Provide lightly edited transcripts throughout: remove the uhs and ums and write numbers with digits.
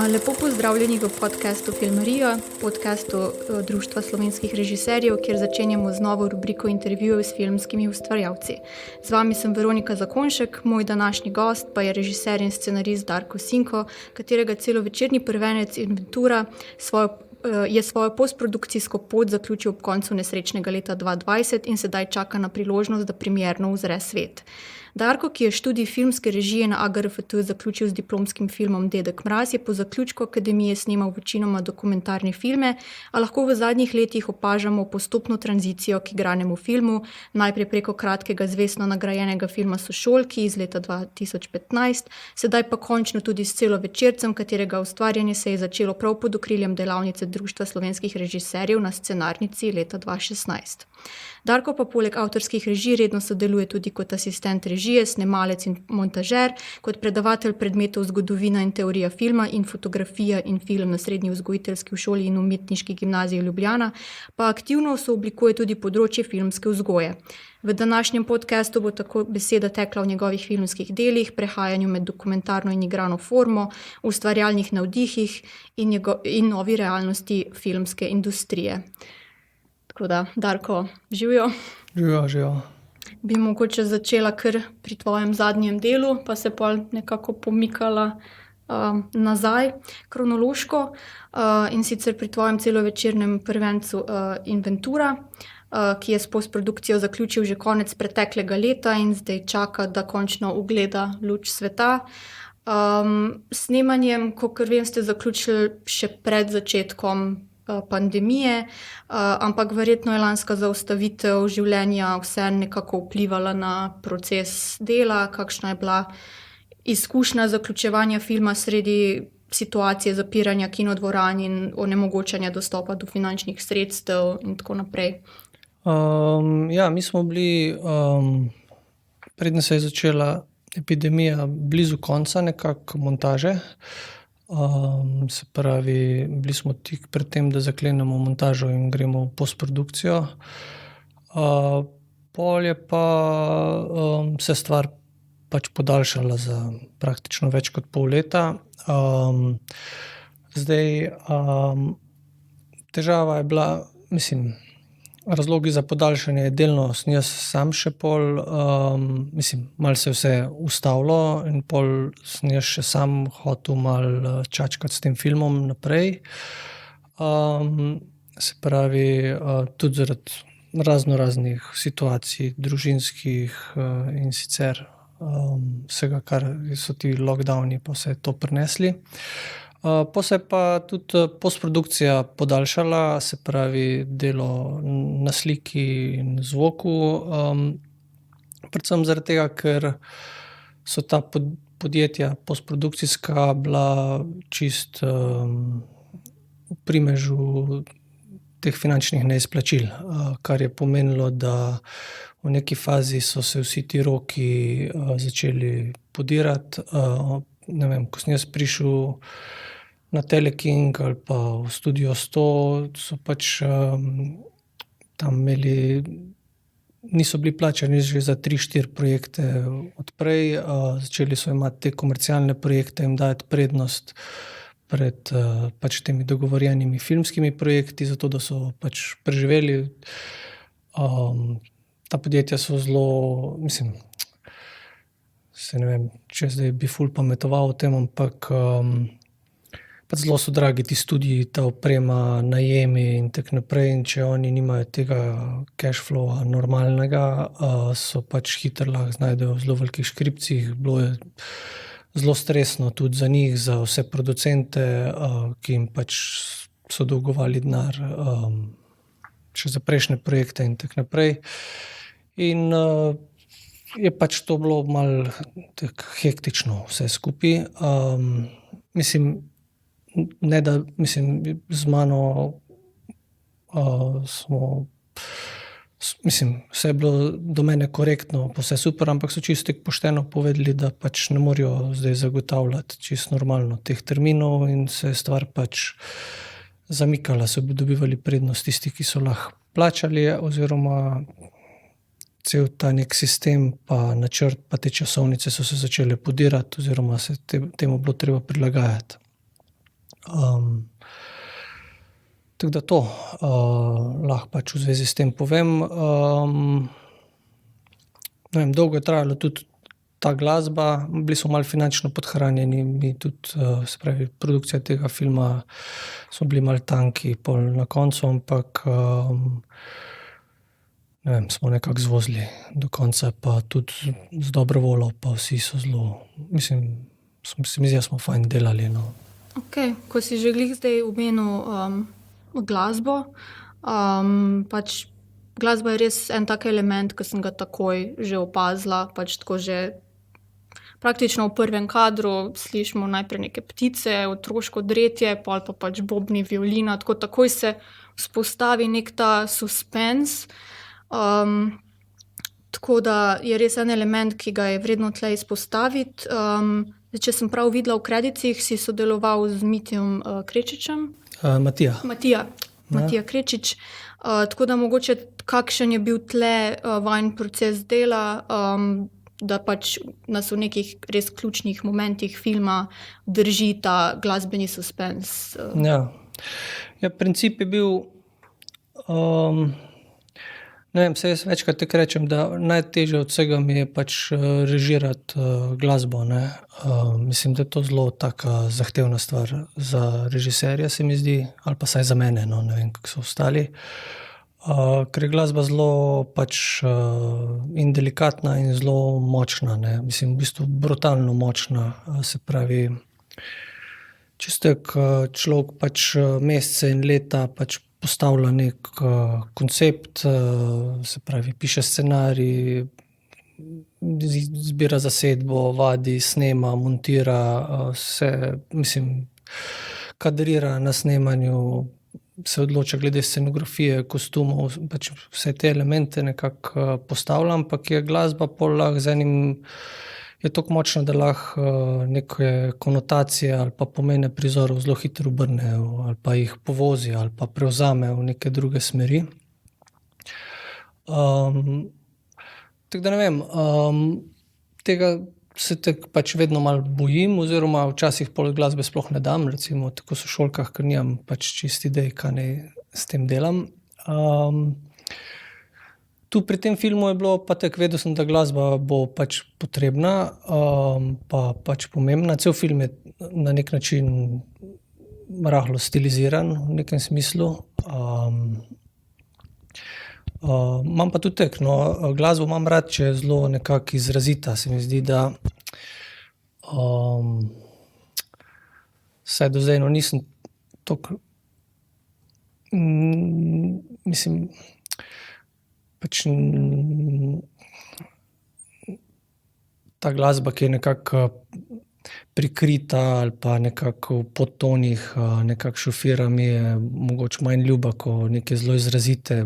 Lepo pozdravljeni v podcastu Filmarija, podcastu Društva slovenskih režiserjev, kjer začenjamo z novo rubriko intervjujev s filmskimi ustvarjalci. Z vami sem Veronika Zakonšek, moj današnji gost pa je režiser in scenarist Darko Sinko, katerega celovečerni prvenec Inventura je svojo postprodukcijsko pot zaključil ob koncu nesrečnega leta 2020 in sedaj čaka na priložnost, da premierno uzre svet. Darko, ki je študij filmske režije na AGRFT zaključil z diplomskim filmom Dedek Mraz, je po zaključku akademije snemal večinoma dokumentarne filme, a lahko v zadnjih letih opažamo postopno tranzicijo k igranemu filmu, najprej preko kratkega zvestno nagrajenega filma Sošolki iz leta 2015, sedaj pa končno tudi s celovečercem, katerega ustvarjanje se je začelo prav pod okriljem delavnice Društva slovenskih režiserjev na Scenarnici leta 2016. Darko pa poleg avtorskih režij redno sodeluje tudi kot asistent režije, snemalec in montažer, kot predavatelj predmetov zgodovina in teorija filma in fotografija in film na Srednji vzgojiteljski šoli in umetniški gimnaziji Ljubljana, pa aktivno sooblikuje tudi področje filmske vzgoje. V današnjem podcastu bo tako beseda tekla o njegovih filmskih delih, prehajanju med dokumentarno in igrano formo, ustvarjalnih navdihih in novi realnosti filmske industrije. Tako da, Darko, živijo. Živijo. Bi mogoče začela kar pri tvojem zadnjem delu, pa se pa nekako pomikala nazaj kronološko, in sicer pri tvojem celovečernem prvencu Inventura, ki je s postprodukcijo zaključil že konec preteklega leta in zdaj čaka, da končno ugleda luč sveta. Snemanjem, kakor vem, ste zaključili še pred začetkom pandemije, ampak verjetno je lanska zaustavitev življenja vse nekako vplivala na proces dela. Kakšna je bila izkušnja zaključevanja filma sredi situacije zapiranja kinodvoran in onemogočanja dostopa do finančnih sredstev in tako naprej? Mi smo bili, preden se je začela epidemija, blizu konca nekako montaže. Se pravi, bili smo tik pred tem, da zaklenemo montažo in gremo v postprodukcijo. Pol je pa se stvar pač podaljšala za praktično več kot pol leta. Težava je bila, razlogi za podaljšanje je delno sem jaz sam še pol, malo se je vse ustavilo in pol sem jaz še sam hotel malo čačkati s tem filmom naprej. Se pravi, tudi zaradi raznih situacij, družinskih in sicer vsega, kar so ti lockdowni pa vse to prinesli. Pa se je pa tudi postprodukcija podaljšala, se pravi delo na sliki in zvoku, predvsem zaradi tega, ker so ta podjetja postprodukcijska bila čist v primežu teh finančnih neizplačil, kar je pomenilo, da v neki fazi so se vsi ti roki začeli podirati. Ne vem, ko sem jaz prišel na Teleking ali pa v Studio 100, so pač tam niso bili plačani že za 3-4 projekte odprej. Začeli so imati te komercialne projekte, jim dajati prednost pred pač temi dogovorjenimi filmskimi projekti, zato da so pač preživeli. Ta podjetja so zelo, ne vem, če zdaj bi ful pametoval o tem, ampak pač zelo so dragi ti studiji, ta oprema, najemi in tako naprej, in če oni nimajo tega cash flowa normalnega, so pač hitro lahko znajdejo v zelo velikih škripcih. Bilo je zelo stresno tudi za njih, za vse producente, ki jim pač so dolgovali denar še za prejšnje projekte in tako naprej. In je pač to bilo malo tako hektično vse skupaj. Z mano vse je bilo do mene korektno, pa vse super, ampak so čisto pošteno povedali, da pač ne morejo zdaj zagotavljati čisto normalno teh terminov in se je stvar pač zamikala, so dobivali prednost tisti, ki so lahko plačali, oziroma cel ta nek sistem pa načrt pa te časovnice so se začele podirati oziroma se temu bilo treba prilagajati. Tako da to lahko pač v zvezi s tem povem. Ne vem, dolgo je trajalo tudi ta glasba, bili smo malo finančno podhranjeni, mi tudi, se pravi, produkcija tega filma, smo bili malo tanki pol na koncu, ampak ne vem, smo nekako zvozili do konca, pa tudi z dobro voljo, pa vsi so zelo, mislim, se mi zdi, da smo fajn delali, no. Okej, ko si že glih zdaj omenil glasbo, pač glasba je res en tak element, ki sem ga takoj že opazila, pač tako že praktično v prvem kadru slišimo najprej neke ptice, otroško dretje, pol pa pač bobni, violina, tako takoj se vzpostavi nek ta suspenz. Tako da je res en element, ki ga je vredno tule izpostaviti. Če sem prav videla v kreditih, si sodeloval z Mitjem Krečičem. Matija Krečič. Tako da mogoče kakšen je bil tle vajin proces dela, da pač nas v nekih res ključnih momentih filma drži ta glasbeni suspenz. Ja, princip je bil, ne vem, saj jaz večkrat tako rečem, da najtežje od vsega mi je pač režirati glasbo, ne. Mislim, da je to zelo taka zahtevna stvar za režiserja, se mi zdi, ali pa vsaj za mene, no, ne vem, kako so ostali. Ker je glasba zelo pač in delikatna in zelo močna, ne. Mislim, v bistvu brutalno močna, se pravi, čisto človek pač mesece in leta pač postavlja nek koncept, se pravi, piše scenarij, zbira zasedbo, vadi, snema, montira, kadrira na snemanju, se odloča glede scenografije, kostumov, pač vse te elemente nekako postavlja, ampak je glasba pol lahko z enim, je toliko močna, da lahko neke konotacije ali pa pomene prizorov zelo hitro obrne ali pa jih povozi ali pa prevzame v neke druge smeri. Tako da ne vem, tega se tako pač vedno malo bojim oziroma včasih pol glasbe sploh ne dam, recimo tako v sošolkah, ker nimam pač čisto idej, kaj naj s tem delam. Tu pri tem filmu je bilo pa tako, vedel sem, da glasba bo pač potrebna, pa pač pomembna. Cel film je na nek način rahlo stiliziran v nekem smislu. Imam pa tudi tako, no, glasbo imam rad, če je zelo nekako izrazita. Se mi zdi, da vsaj do zdaj, no, nisem toliko, mislim, pač ta glasba, ki je nekako prikrita ali pa nekako v podtonih nekako šofira, mi je mogoče manj ljuba, ko neke zelo izrazite.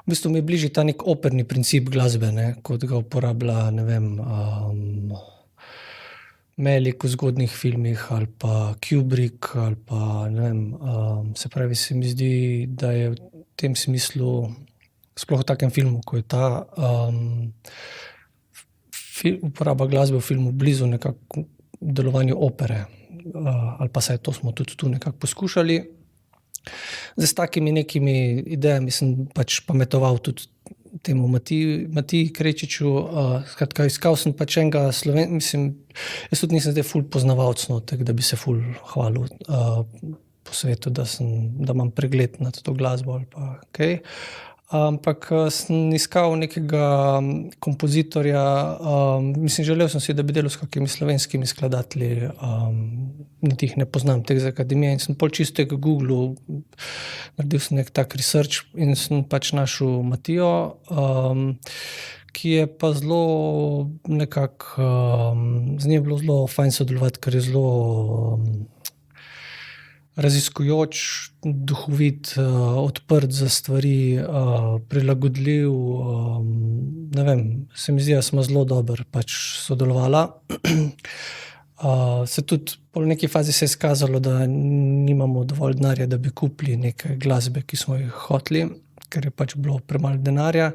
V bistvu mi je bližje ta nek operni princip glasbe, ne, kot ga uporablja, ne vem, Melick v zgodnjih filmih ali pa Kubrick ali pa, ne vem, se pravi, se mi zdi, da je v tem smislu, sploh v takem filmu, ko je ta uporaba glasbe v filmu blizu nekako delovanju opere, ali pa saj to smo tudi tu nekako poskušali. Zdaj s takimi nekimi idejami sem pač pametoval tudi temu Matiji Krečiču, skratka, iskal sem pač enega mislim, jaz tudi nisem zdaj ful poznavalec, no, tako da bi se ful hvalil po svetu, da imam pregled nad to glasbo ali pa kaj. Ampak sem iskal nekega kompozitorja, mislim, želel sem si, da bi delal s kakimi slovenskimi skladatelji, niti jih ne poznam teh z akademije in sem pol čisto googlal, naredil sem nek tak research in sem pač našel Matijo, ki je pa zelo nekako, z njim je bilo zelo fajn sodelovati, ker je zelo raziskujoč, duhovit, odprt za stvari, prilagodljiv, ne vem, se mi zdi, da smo zelo dobro pač sodelovala. Se tudi po neki fazi se je izkazalo, da nimamo dovolj denarja, da bi kupili neke glasbe, ki smo jih hoteli, ker je pač bilo premalo denarja.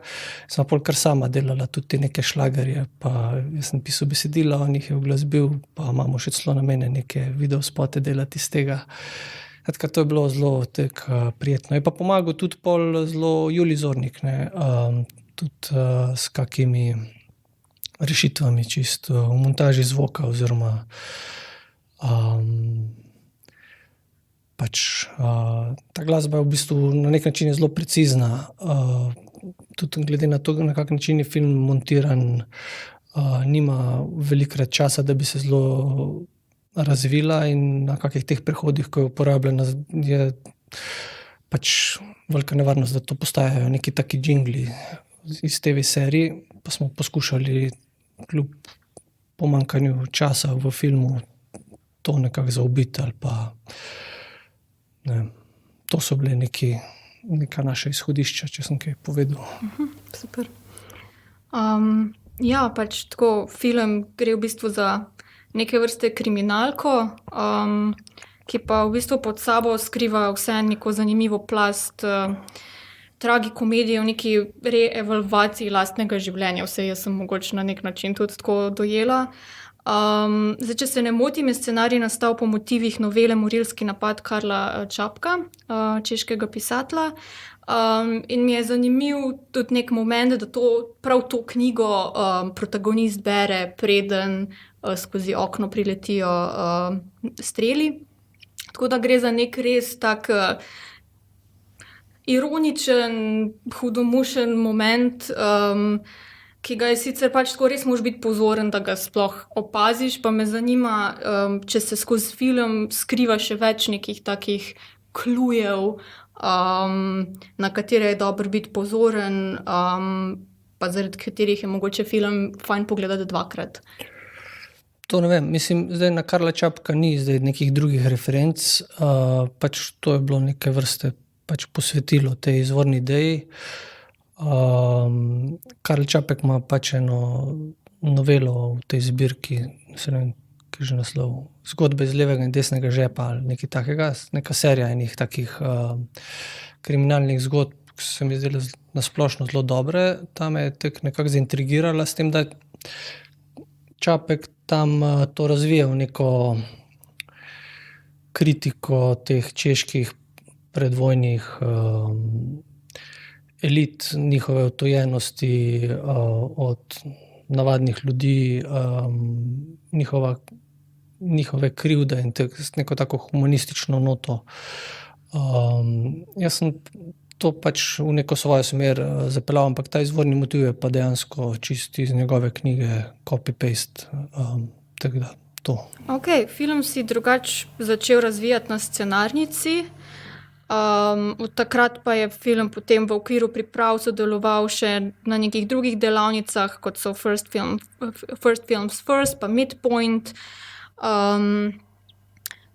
Sem pol kar sama delala tudi neke šlagerje, pa jaz sem pisal besedila, on jih je uglasbil, pa imamo še celo namene neke videospote delati iz tega. Tako to je bilo zelo prijetno. Je pa pomagal tudi pol zelo Julij Zornik, ne, tudi s kakimi rešitvami čisto v montaži zvoka oziroma ta glasba je v bistvu na nek način zelo precizna. Tudi glede na to, na kak način je film montiran, nima velikokrat časa, da bi se zelo razvila in na kakih teh prehodih, ko je uporabljena, je pač velika nevarnost, da to postajajo neki taki džingli iz TV serij, pa smo poskušali kljub pomanjkanju časa v filmu to nekako zaobiti ali pa ne. To so bile neka naša izhodišča, če sem kaj povedal. Super. Ja, pač tako film gre v bistvu za neke vrste kriminalko, ki pa v bistvu pod sabo skriva vse neko zanimivo plast tragikomedije, v neki reevalvaciji lastnega življenja. Vse jaz sem mogoče na nek način tudi tako dojela. Zdaj, če se ne motim, je scenarij nastal po motivih novele Morilski napad Karla Čapka, češkega pisatelja. In mi je zanimiv tudi nek moment, da prav to knjigo protagonist bere, preden skozi okno priletijo streli. Tako da gre za nek res tak ironičen, hudomušen moment, ki ga je sicer pač tako res moraš biti pozoren, da ga sploh opaziš, pa me zanima, če se skozi film skriva še več nekih takih klujev, na katere je dobro biti pozoren, pa zaradi katerih je mogoče film fajn pogledati dvakrat. To ne vem, mislim, zdaj na Karla Čapka ni zdaj nekih drugih referenc, pač to je bilo neke vrste pač posvetilo tej izvorni ideji. Karl Čapek ima pač eno novelo v tej zbirki, ne vem, ki je že naslov, Zgodbe iz levega in desnega žepa ali nekaj takega, neka serija enih takih kriminalnih zgodb, ki se mi zdele na splošno zelo dobre. Ta me je tako nekako zaintrigirala, s tem, da Čapek tam to razvija v neko kritiko teh čeških predvojnih elit, njihove odtujenosti od navadnih ljudi, njihove krivde in neko tako humanistično noto. Jaz sem to pač v neko svojo smer zapeljal, ampak ta izvorni motiv je pa dejansko čisto iz njegove knjige copy-paste, tako da to. Ok, film si drugače začel razvijati na scenarnici. Od takrat pa je film potem v okviru priprav sodeloval še na nekih drugih delavnicah, kot so First Films First, pa Midpoint.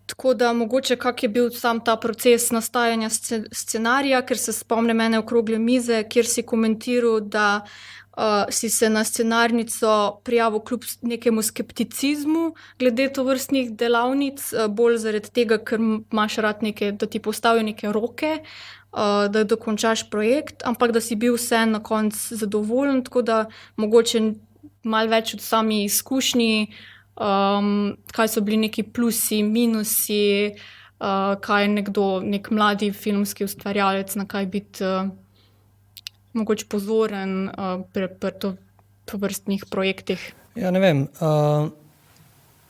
Tako da mogoče kak je bil sam ta proces nastajanja scenarija, ker se spomnim ene okrogle mize, kjer si komentiral, da si se na scenarnico prijavil kljub nekemu skepticizmu glede tovrstnih delavnic, bolj zaradi tega, ker imaš rad da ti postavijo neke roke, da dokončaš projekt, ampak da si bil vseeno na koncu zadovoljen, tako da mogoče malo več od sami izkušnji, kaj so bili neki plusi, minusi, kaj je nek mladi filmski ustvarjalec, na kaj biti mogoče pozoren pri tovrstnih projektih. Ja, ne vem. O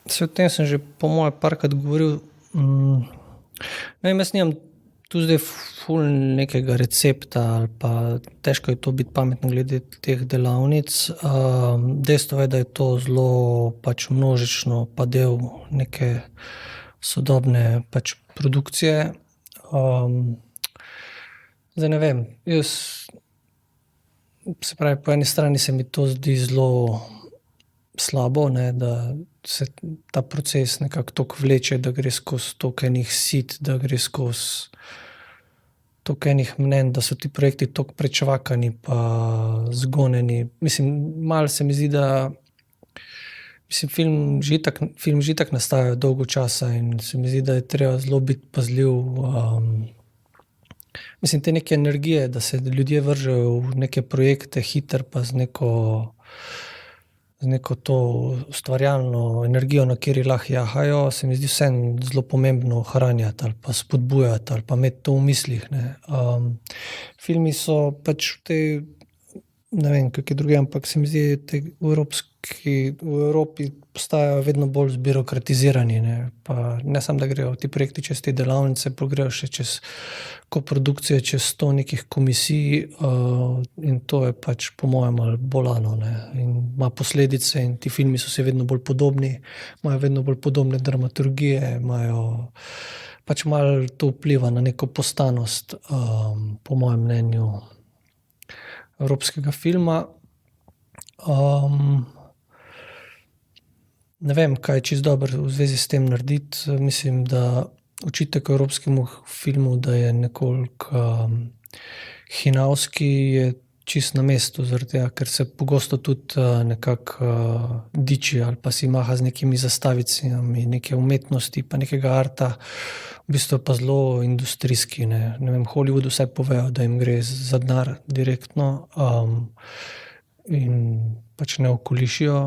tem sem že po moje parkrat govoril. Ne vem, jaz nimam tu zdaj ful nekega recepta ali pa težko je to biti pametno glede teh delavnic. Dejstvo je, da je to zelo pač množično pa del neke sodobne pač produkcije. Zdaj ne vem, se pravi, po eni strani se mi to zdi zelo slabo, ne, da se ta proces nekako toliko vleče, da gre skozi toliko enih sit, da gre skozi toliko enih mnenj, da so ti projekti toliko prečvakani pa zgonjeni. Mislim, malo se mi zdi, da film že itak nastaja dolgo časa in se mi zdi, da je treba zelo biti pazljiv, Mislim, te neke energije, da se ljudje vržejo v neke projekte hiter pa z neko to ustvarjalno energijo, na kateri lahko jahajo, se mi zdi vseeno zelo pomembno ohranjati ali pa spodbujati ali pa imeti to v mislih, ne. Filmi so pač v tej, ne vem, kak je drugi, ampak se mi zdi, v Evropi postajajo vedno bolj zbirokratizirani, ne. Pa ne samo, da grejo ti projekti čez te delavnice, pa grejo še čez koprodukcije, čez 100 nekih komisij, in to je pač po mojem malo bolano, ne. In ima posledice in ti filmi so si vedno bolj podobni, imajo vedno bolj podobne dramaturgije, imajo pač malo to vpliva na neko postanost, po mojem mnenju, evropskega filma. Ne vem, kaj je čisto dobro v zvezi s tem narediti. Mislim, da očitek evropskemu filmu, da je nekoliko hinavski, je čisto na mestu, zaradi tega, ker se pogosto tudi nekako diči ali pa si maha z nekimi zastavicami neke umetnosti pa nekega arta, v bistvu pa zelo industrijski, ne. Ne vem, Hollywoodu vsaj povejo, da jim gre za denar direktno, in pač ne okolišijo.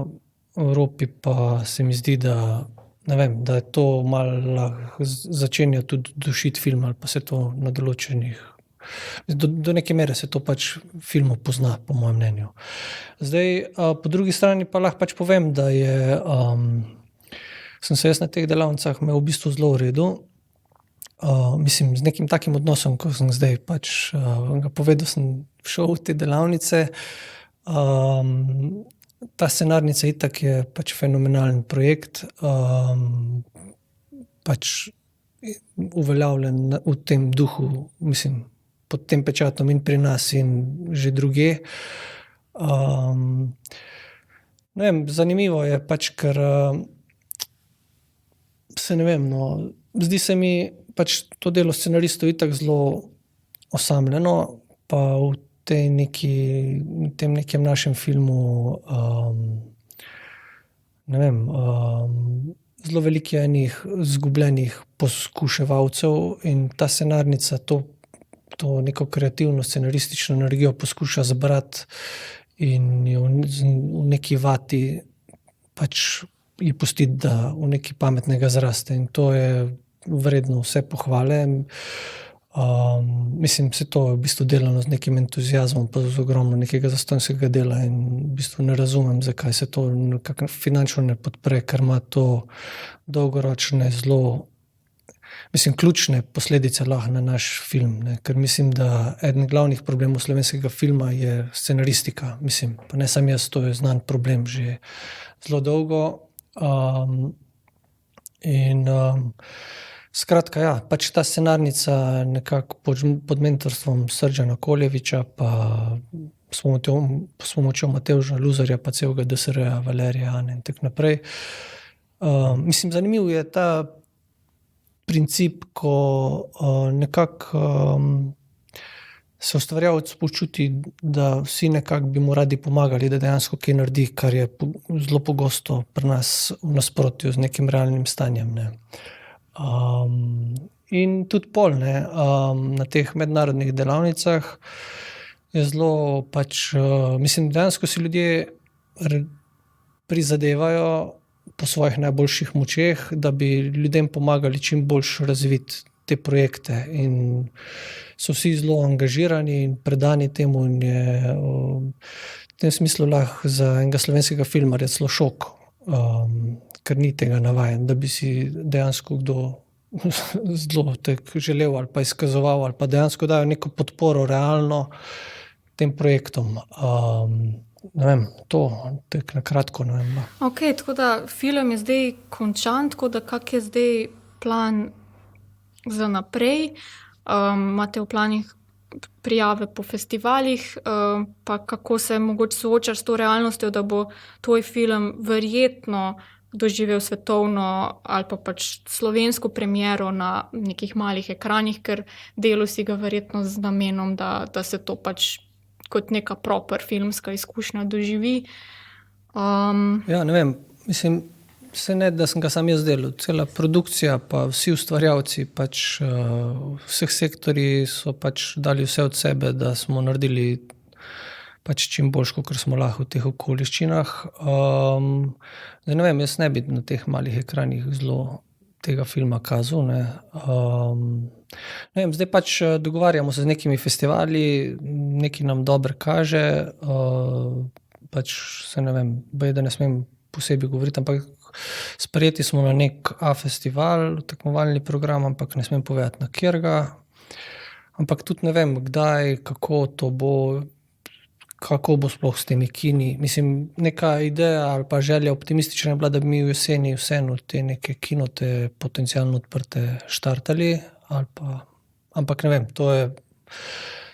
V Evropi pa se mi zdi, da ne vem, da je to malo začenja tudi dušiti film ali pa se to na določenih, do neke mere se to pač filmu pozna, po mojem mnenju. Zdaj, po drugi strani pa lahko pač povem, da sem se jaz na teh delavnicah imel v bistvu zelo v redu. Mislim, z nekim takim odnosom, ko sem zdaj pač ga povedal, sem šel v te delavnice. Ta scenarnica itak je pač fenomenalen projekt, pač uveljavljen v tem duhu, mislim, pod tem pečatom in pri nas in že drugje. Ne vem, zanimivo je pač, ker se ne vem, no, zdi se mi pač to delo scenaristov itak zelo osamljeno, pa v tem nekem našem filmu, ne vem, zelo veliko je enih izgubljenih poskuševalcev in ta scenarnica to neko kreativno scenaristično energijo poskuša zbrati in jo v neki vati pač ji pustiti, da v nekaj pametnega zraste, in to je vredno vse pohvale. Mislim, se to je v bistvu delano z nekim entuziazmom pa z ogromno nekega zastonjskega dela in v bistvu ne razumem, zakaj se to nekako finančno ne podpre, ker ima to dolgoročne zelo, mislim, ključne posledice lahko na naš film, ne. Ker mislim, da eden glavnih problemov slovenskega filma je scenaristika, mislim, pa ne samo jaz, to je znan problem že zelo dolgo. Skratka, ja, pač ta scenarnica nekako pod mentorstvom Srdžana Koljeviča pa s pomočjo Matevža Luzarja pa celega DSR-ja, Valerija, Ane in tako naprej. Mislim, zanimiv je ta princip, ko nekako se ustvarjalec počuti, da vsi nekako bi mu radi pomagali, da dejansko kaj naredi, kar je zelo pogosto pri nas v nasprotju z nekim realnim stanjem, ne. In tudi pol, ne, na teh mednarodnih delavnicah je zelo pač, mislim, dejansko si ljudje prizadevajo po svojih najboljših močeh, da bi ljudem pomagali čim boljše razviti te projekte, in so vsi zelo angažirani in predani temu in je v tem smislu lahko za enega slovenskega filmarja celo šok, ker ni tega navajen, da bi si dejansko kdo zelo tako želel ali pa izkazoval ali pa dejansko dajo neko podporo realno tem projektom. Ne vem, to tako na kratko, ne vem. Okej, tako da film je zdaj končan, tako da kak je zdaj plan za naprej? Imate v planih prijave po festivalih, pa kako se mogoče soočaš s to realnostjo, da bo tvoj film verjetno doživel svetovno ali pa pač slovensko premiero na nekih malih ekranih, ker delo si ga verjetno z namenom, da se to pač kot neka proper filmska izkušnja doživi. Ja, ne vem, mislim, Se ne, da sem ga sam jaz delal. Cela produkcija, pa vsi ustvarjalci, pač vseh sektorji so pač dali vse od sebe, da smo naredili pač čim boljš, kakor smo lahko v teh okoliščinah. Zdaj ne vem, jaz ne bi na teh malih ekranih zelo tega filma kazal, ne. Ne vem, zdaj pač dogovarjamo se z nekimi festivali, neki nam dobro kaže, pač se ne vem, da ne smem posebej govoriti, ampak sprejeti smo na nek A-festival, tekmovalni program, ampak ne smem povedati, na katerega. Ampak tudi ne vem, kdaj, kako to bo, kako bo sploh s temi kini. Mislim, neka ideja ali pa želja optimistična je bila, da bi mi v jeseni vseeno te neke kinote potencialno odprte štartali, ali pa, ampak ne vem, to je,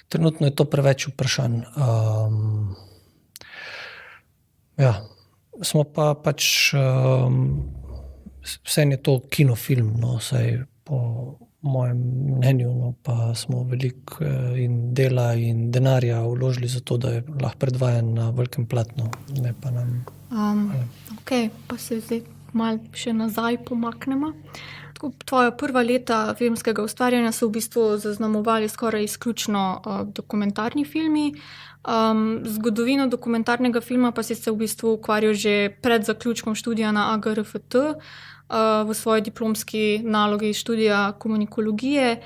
trenutno je to preveč vprašanj. Ja. Smo pa pač, vseeno je to kinofilm, no, saj po mojem mnenju, no, pa smo veliko in dela in denarja vložili za to, da je lahko predvajan na velikem platnu, ne pa nam. Okej, pa se zdaj malo še nazaj pomaknemo. Tako, tvoja prva leta filmskega ustvarjanja so v bistvu zaznamovali skoraj izključno dokumentarni filmi. Zgodovino dokumentarnega filma pa si se v bistvu ukvarjal že pred zaključkom študija na AGRFT, v svoji diplomski nalogi iz študija komunikologije.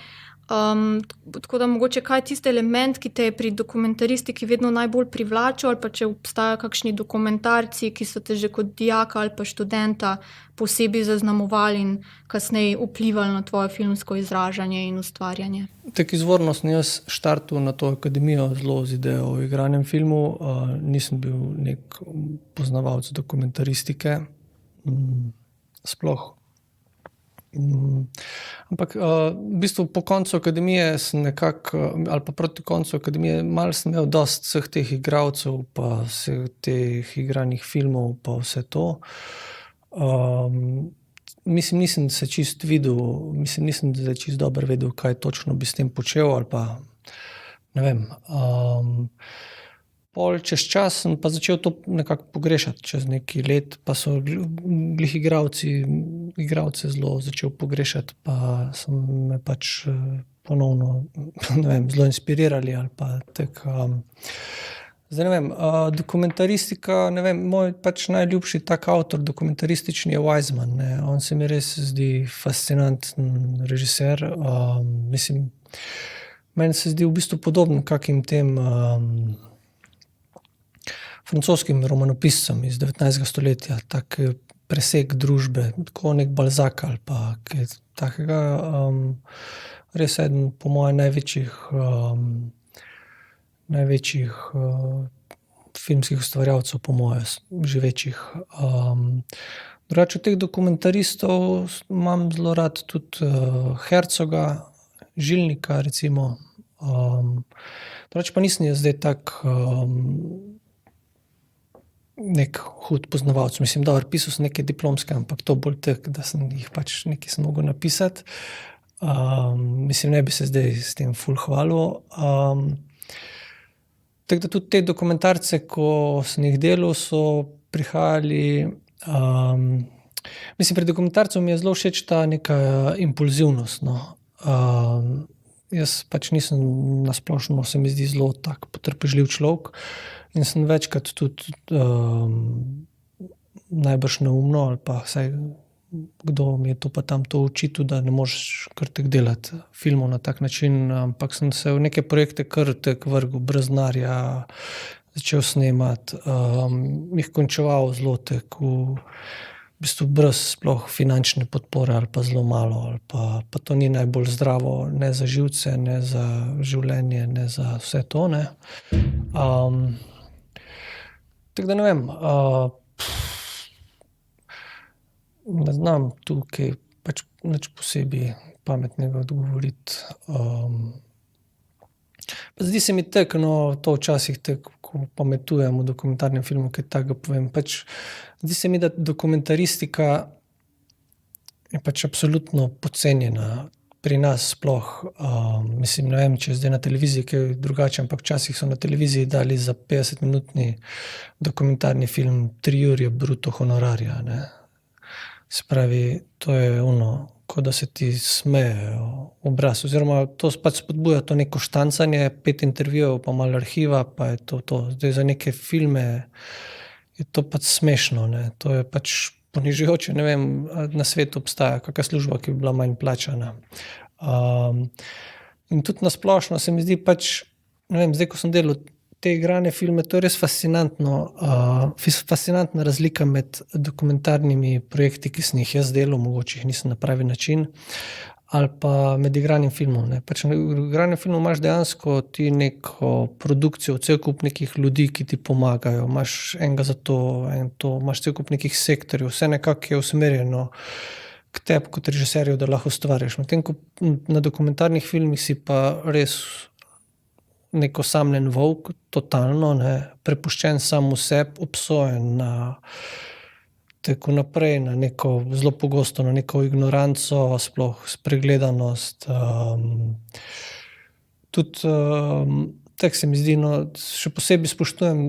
Tako da mogoče kaj je tisti element, ki te je pri dokumentaristiki vedno najbolj privlačil, ali pa če obstajajo kakšni dokumentarci, ki so te že kot dijaka ali pa študenta posebej zaznamovali in kasneje vplivali na tvoje filmsko izražanje in ustvarjanje. Tako izvorno sem jaz štartal na to akademijo zelo z idejo o igranem filmu, nisem bil nek poznavalec dokumentaristike, sploh. Ampak v bistvu po koncu akademije sem nekako, ali pa proti koncu akademije, malo sem imel dosti vseh teh igralcev, pa vseh teh igranih filmov, pa vse to. Mislim, nisem se čisto videl, nisem zdaj čisto dobro vedel, kaj točno bi s tem počel, ali pa ne vem. Pol čez čas sem pa začel to nekako pogrešati, čez nekaj let, pa so glih igralce zelo začel pogrešati, pa so me pač ponovno, ne vem, zelo inspirirali ali pa tako. Zdaj ne vem, dokumentaristika, ne vem, moj pač najljubši tak avtor dokumentaristični je Wiseman, ne. On se mi res zdi fascinanten režiser, mislim, meni se zdi v bistvu podoben kakim tem francoskim romanopiscem iz 19. stoletja, tak presek družbe, tako nek Balzac ali pa kaj takega. Res eden po moje največjih filmskih ustvarjalcev, po moje, živečih. Drugače od teh dokumentaristov imam zelo rad tudi Herzoga, Žilnika recimo. Drugače pa nisem jaz zdaj tak nek hud poznavalec. Mislim, dobro, pisal sem neke diplomske, ampak to bolj tako, da sem jih pač nekaj sem mogel napisati. Mislim, ne bi se zdaj s tem ful hvalil. Tako da tudi te dokumentarce, ko sem jih delal, so prihajali, mislim, pri dokumentarcu mi je zelo všeč ta neka impulzivnost, no. Jaz pač nisem na splošno, se mi zdi zelo tak potrpežljiv človek in sem večkrat tudi najbrž neumno ali pa vsaj kdo mi je to pa tam to očital, da ne moreš kar tako delati filmov na tak način, ampak sem se v neke projekte kar tako vrgel brez denarja, začel snemati, jih končeval zelo tako v bistvu brez sploh finančne podpore ali pa zelo malo, ali pa to ni najbolj zdravo, ne za živce, ne za življenje, ne za vse to, ne. Tako da ne vem, ne znam tukaj pač nič posebej pametnega odgovoriti. Zdi se mi tako, no, to včasih tako, ko pametujem v dokumentarnem filmu, kaj takega povem, pač zdi se mi, da dokumentaristika je pač absolutno podcenjena pri nas sploh. Mislim, ne vem, če je zdaj na televiziji kaj drugače, ampak včasih so na televiziji dali za 50-minutni dokumentarni film 3 ure bruto honorarja, ne. Spravi, to je kot da se ti smejejo v obraz, oziroma to pač spodbuja to neko štancanje, 5 intervjujev, pa malo arhiva, pa je to. Zdaj za neke filme je to pač smešno, ne. To je pač ponižujoče, ne vem, na svetu obstaja kakšna služba, ki bi bila manj plačana. In tudi na splošno se mi zdi pač, ne vem, zdaj, ko sem delal te igrane filme, to je res fascinantna razlika med dokumentarnimi projekti, ki sem jih jaz delal, mogoče jih nisem na pravi način, ali pa med igranim filmom, ne. Pač v igranem filmu imaš dejansko ti neko produkcijo, cel kup nekih ljudi, ki ti pomagajo, imaš enega za to, imaš cel kup nekih sektorjev, vse nekako je usmerjeno k tebi kot režiserju, da lahko ustvarjaš. Medtem ko na dokumentarnih filmih si pa res nek osamljen volk, totalno, ne, prepuščen sam v sebi, obsojen na tako naprej, na neko, zelo pogosto na neko ignoranco, sploh spregledanost. Tudi tako se mi zdi, še posebej spoštujem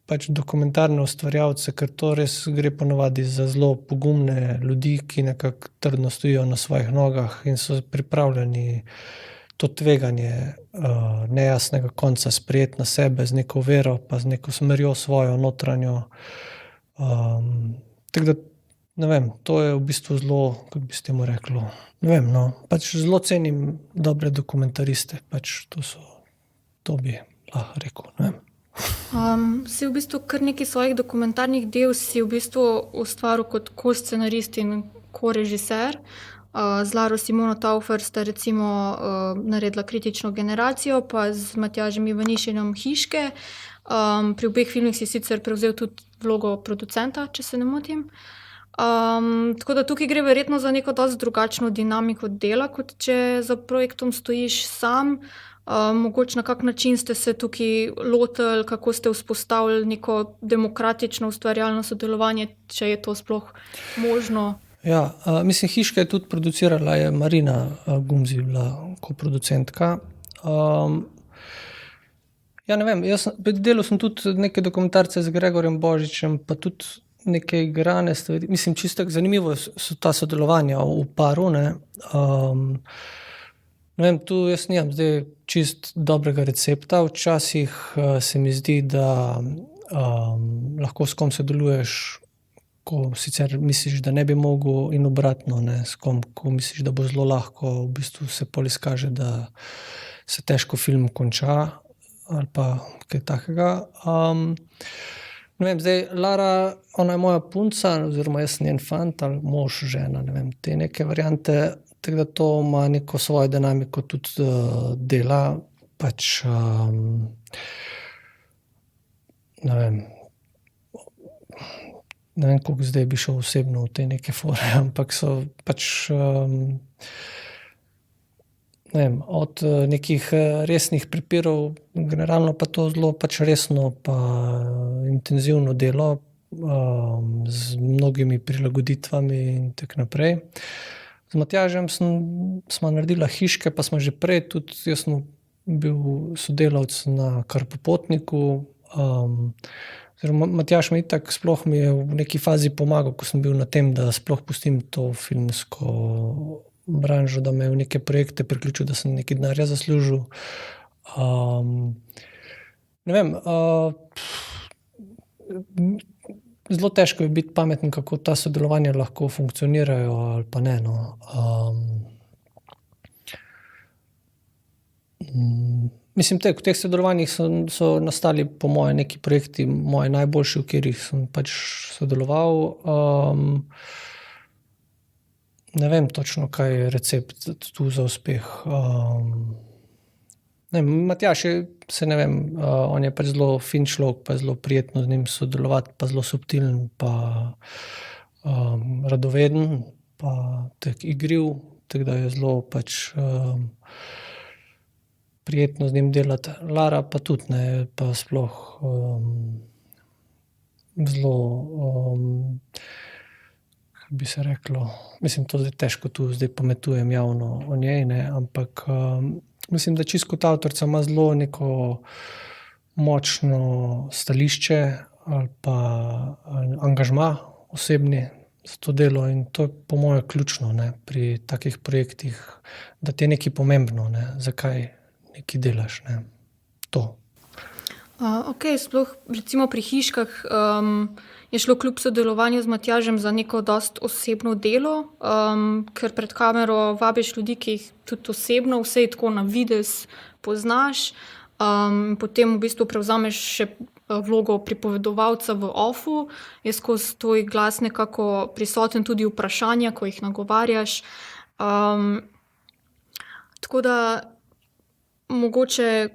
pač dokumentarne ustvarjalce, ker to res gre ponavadi za zelo pogumne ljudi, ki nekako trdno stojijo na svojih nogah in so pripravljeni to tveganje nejasnega konca sprejeti na sebe z neko vero, pa z neko smerjo svojo notranjo. Tako da, ne vem, to je v bistvu zelo, kako bi se temu reklo, ne vem, pač zelo cenim dobre dokumentariste, pač to bi lahko rekel, ne vem. Si v bistvu kar nekaj svojih dokumentarnih del si v bistvu ustvaril kot ko-scenarist in ko-režiser. Z Laro Simono Taufer sta recimo naredila Kritično generacijo, pa z Matjažem Ivanišinem Hiške. Pri obeh filmih si sicer prevzel tudi vlogo producenta, če se ne motim. Tako da tukaj gre verjetno za neko dosti drugačno dinamiko dela, kot če za projektom stojiš sam. Mogoče na kak način ste se tukaj lotili, kako ste vzpostavili neko demokratično ustvarjalno sodelovanje, če je to sploh možno? Ja, mislim, Hiška je tudi producirala, je Marina Gumzi bila koproducentka. Ja, ne vem, delal sem tudi neke dokumentarce z Gregorjem Božičem, pa tudi neke igrane stvari. Mislim, čisto zanimivo so ta sodelovanja v paru, ne. Ne vem, tu jaz nimam zdaj čist dobrega recepta. Včasih se mi zdi, da lahko s kom sodeluješ, ko sicer misliš, da ne bi mogel, in obratno, ne, s kom, ko misliš, da bo zelo lahko, v bistvu se pol izkaže, da se težko film konča ali pa kaj takega. Ne vem, zdaj Lara, ona je moja punca, oziroma jaz sem njen fant ali mož, žena, ne vem, te neke variante, tako da to ima neko svojo dinamiko tudi dela, pač ne vem, koliko zdaj bi šel osebno v te neke fore, ampak so pač, ne vem, od nekih resnih prepirov, generalno pa to zelo pač resno pa intenzivno delo, z mnogimi prilagoditvami in tako naprej. Z Matjažem sva naredila Hiške, pa smo že prej tudi, jaz sem bil sodelavec na Karpopotniku, Matjaž mi itak sploh mi je v neki fazi pomagal, ko sem bil na tem, da sploh pustim to filmsko branžo, da me je v neke projekte priključil, da sem nekaj denarja zaslužil. Ne vem, zelo težko je biti pameten, kako ta sodelovanja lahko funkcionirajo ali pa ne, Mislim, v teh sodelovanjih so nastali po moje neki projekti, moji najboljši, v katerih sem pač sodeloval. Ne vem točno, kaj je recept tu za uspeh. Ne vem, Matjaž je, ne vem, on je pač zelo fin človek, pa je zelo prijetno z njim sodelovati, pa zelo subtilen, pa radoveden, pa tako igriv, tako da je zelo pač prijetno z njim delati. Lara pa tudi, ne, pa sploh zelo, kako bi se reklo, mislim, to zdaj težko tu zdaj pametujem javno o njej, ne, ampak mislim, da čisto kot avtorica ima zelo neko močno stališče ali pa angažma osebni, za to delo in to je po mojem ključno, ne, pri takih projektih, da ti je nekaj pomembno, ne, zakaj nekaj delaš. Ne. To. Ok, sploh recimo pri Hiškah je šlo kljub sodelovanju z Matjažem za neko dost osebno delo, ker pred kamero vabiš ljudi, ki jih tudi osebno, vse tako na videz poznaš, potem v bistvu prevzameš še vlogo pripovedovalca v offu, je skozi tvoj glas nekako prisoten tudi vprašanja, ko jih nagovarjaš. Tako da mogoče,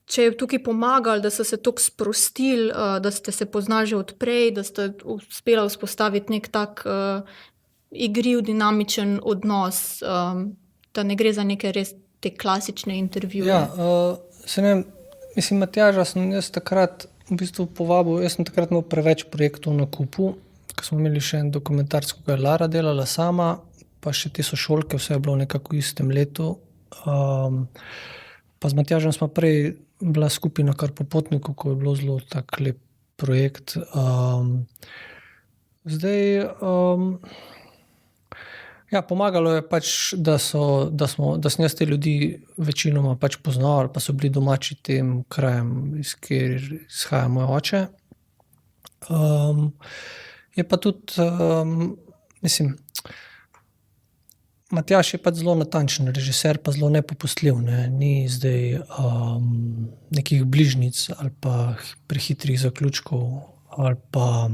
če je tukaj pomagalo, da so se toliko sprostili, da ste se poznali že odprej, da ste uspela vzpostaviti nek tak igriv, dinamičen odnos, da ne gre za neke res te klasične intervjuje. Ja, se ne vem, mislim, Matjaža sem jaz takrat v bistvu povabil, jaz sem takrat imel preveč projektov na kupu, ko smo imeli še en dokumentarc, ko ga je Lara delala sama, pa še te sošolke, vse je bilo nekako v istem letu. Pa z Matjažem smo prej bila skupina kar po Potniku, ko je bilo zelo tak lep projekt. Ja, pomagalo je pač, da sem jaz te ljudi večinoma pač poznal, ali pa so bili domači tem krajem, iz kjer izhaja moj oče. Je pa tudi, mislim, Matjaž je pač zelo natančen režiser, pa zelo nepopustljiv, ne. Ni zdaj nekih bližnjic ali pa prehitrih zaključkov, ali pa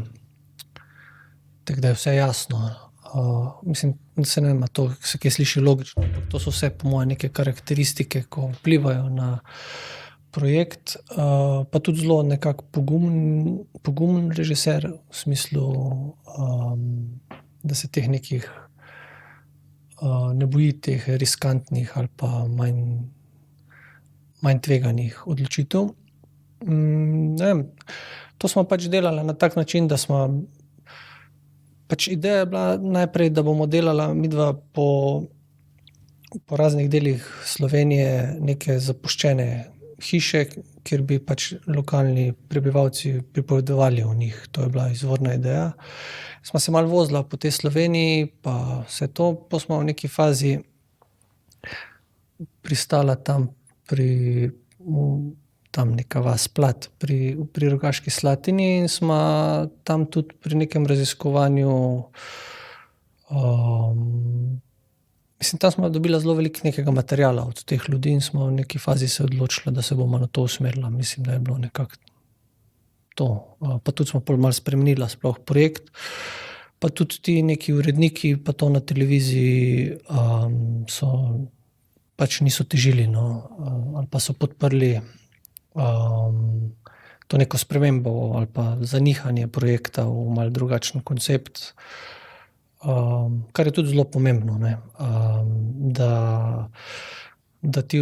tako da je vse jasno. Mislim, se ne vem, to se kaj sliši logično, ampak to so vse po moje neke karakteristike, ko vplivajo na projekt, pa tudi zelo nekako pogumen režiser, v smislu, da se teh nekih ne boji teh riskantnih ali pa manj tveganih odločitev. Ne vem, to smo pač delali na tak način, da smo pač ideja je bila najprej, da bomo delala midva po raznih delih Slovenije neke zapuščene hiše, kjer bi pač lokalni prebivalci pripovedovali o njih. To je bila izvorna ideja. Smo se malo vozila po tej Sloveniji, pa vse to, pa smo v neki fazi pristala tam tam neka vas Plat pri Rogaški Slatini in smo tam tudi pri nekem raziskovanju, mislim, tam smo dobila zelo veliko nekega materiala od teh ljudi in smo v neki fazi se odločili, da se bomo na to usmerila. Mislim, da je bilo nekako to. Pa tudi smo pol malo spremenila sploh projekt, pa tudi ti neki uredniki, pa to na televiziji so pač niso težili, no, ali pa so podprli to neko spremembo ali pa zanihanje projekta v malo drugačen koncept, kar je tudi zelo pomembno, ne, da ti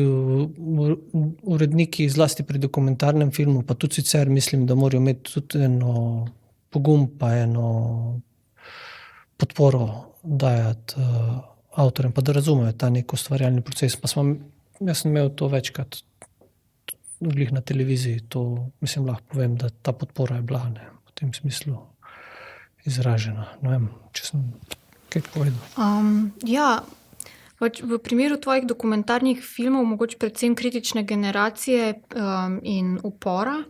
uredniki, zlasti pri dokumentarnem filmu, pa tudi sicer mislim, da morajo imeti tudi eno pogum pa eno podporo dajati avtorjem, pa da razumejo ta nek ustvarjalni proces. Jaz sem imel to večkrat glih na televiziji, to mislim, lahko povem, da ta podpora je bila, ne, v tem smislu izražena. Ne vem, če sem kaj povedal. Ja, pač v primeru tvojih dokumentarnih filmov, mogoče predvsem Kritične generacije in Upora,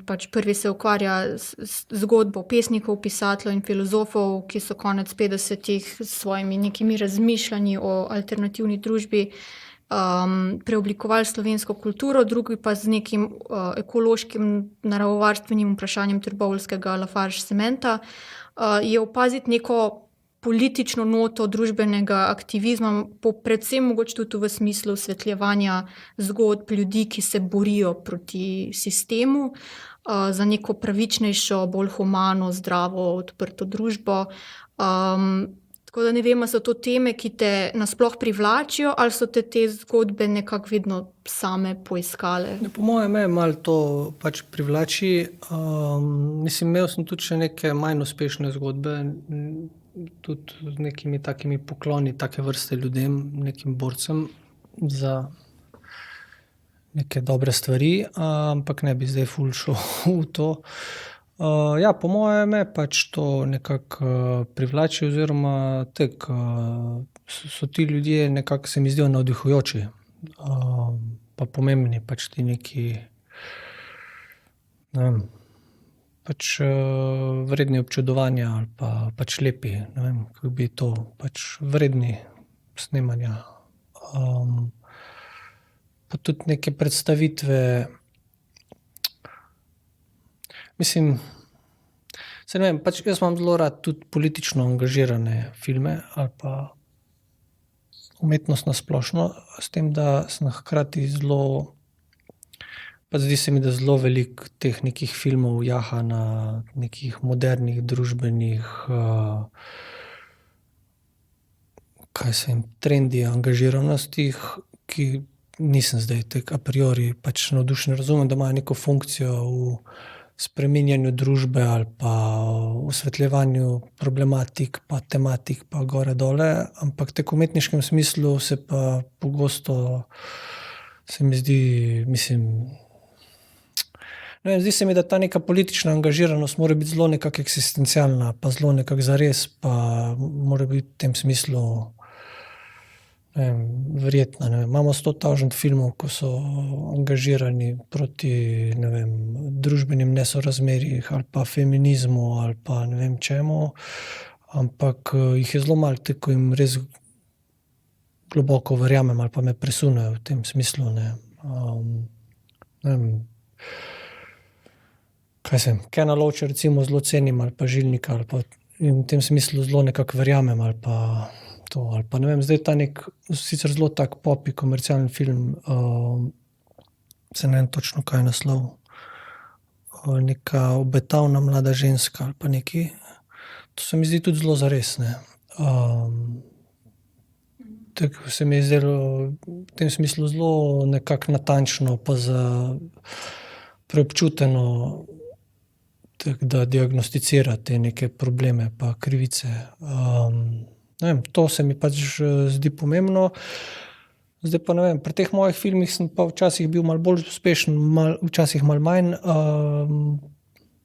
pač prvi se ukvarja z zgodbo pesnikov, pisateljev in filozofov, ki so konec 50-ih s svojimi nekimi razmišljanji o alternativni družbi preoblikovali slovensko kulturo, drugi pa z nekim ekološkim naravovarstvenim vprašanjem Trbovljskega Lafarge cementa, je opaziti neko politično noto družbenega aktivizma, predvsem mogoče tudi v smislu osvetljevanja zgodb ljudi, ki se borijo proti sistemu, za neko pravičnejšo, bolj humano, zdravo, odprto družbo. Tako da ne vem, ali so to teme, ki te nasploh privlačijo, ali so te zgodbe nekako vedno same poiskale? Po mojem me malo to pač privlači. Mislim, imel sem tudi še neke manj uspešne zgodbe, tudi z nekimi takimi pokloni take vrste ljudem, nekim borcem za neke dobre stvari, ampak ne bi zdaj ful šel v to. Ja, po moje me pač to nekako privlači oziroma so ti ljudje nekako se mi zdijo navdihujoči, pa pomembni, pač ti neki, ne vem, pač vredni občudovanja ali pa pač lepi, ne vem, kako bi to, pač vredni snemanja. Pa tudi neke predstavitve, mislim, saj ne vem, pač jaz imam zelo rad tudi politično angažirane filme ali pa umetnost na splošno, s tem, da sem hkrati zelo, pa zdi se mi, da zelo veliko teh nekih filmov jaha na nekih modernih družbenih, trendi angažiranostih, ki nisem zdaj tako a priori pač navdušen. Razumem, da imajo neko funkcijo v spreminjanju družbe ali pa osvetljevanju problematik pa tematik pa gore dole, ampak tako v umetniškem smislu se pa pogosto se mi zdi, mislim, ne vem, zdi se mi, da ta neka politična angažiranost mora biti zelo nekako eksistencialna pa zelo nekako zares pa mora biti v tem smislu, ne vem, verjetna, ne vem. Imamo 100.000 filmov, ko so angažirani proti, ne vem, družbenim nesorazmerjih ali pa feminizmu ali pa ne vem čemu, ampak jih je zelo malo, ko jim res globoko verjamem ali pa me presunejo v tem smislu, ne. Ne vem, Kena Loacha recimo zelo cenim ali pa Žilnika ali pa in v tem smislu zelo nekako verjamem ali pa to, ali pa ne vem, zdaj ta sicer zelo tak popi komercialni film, saj ne vem točno, kaj je naslov, neka obetavna mlada ženska ali pa nekaj, to se mi zdi tudi zelo zares, ne. Tako se mi je zdelo v tem smislu zelo nekako natančno pa preobčuteno, tako da diagnosticira te neke probleme pa krivice. Ne vem, to se mi pač zdi pomembno. Zdaj pa ne vem, pri teh mojih filmih sem pa včasih bil malo bolj uspešen, včasih malo manj,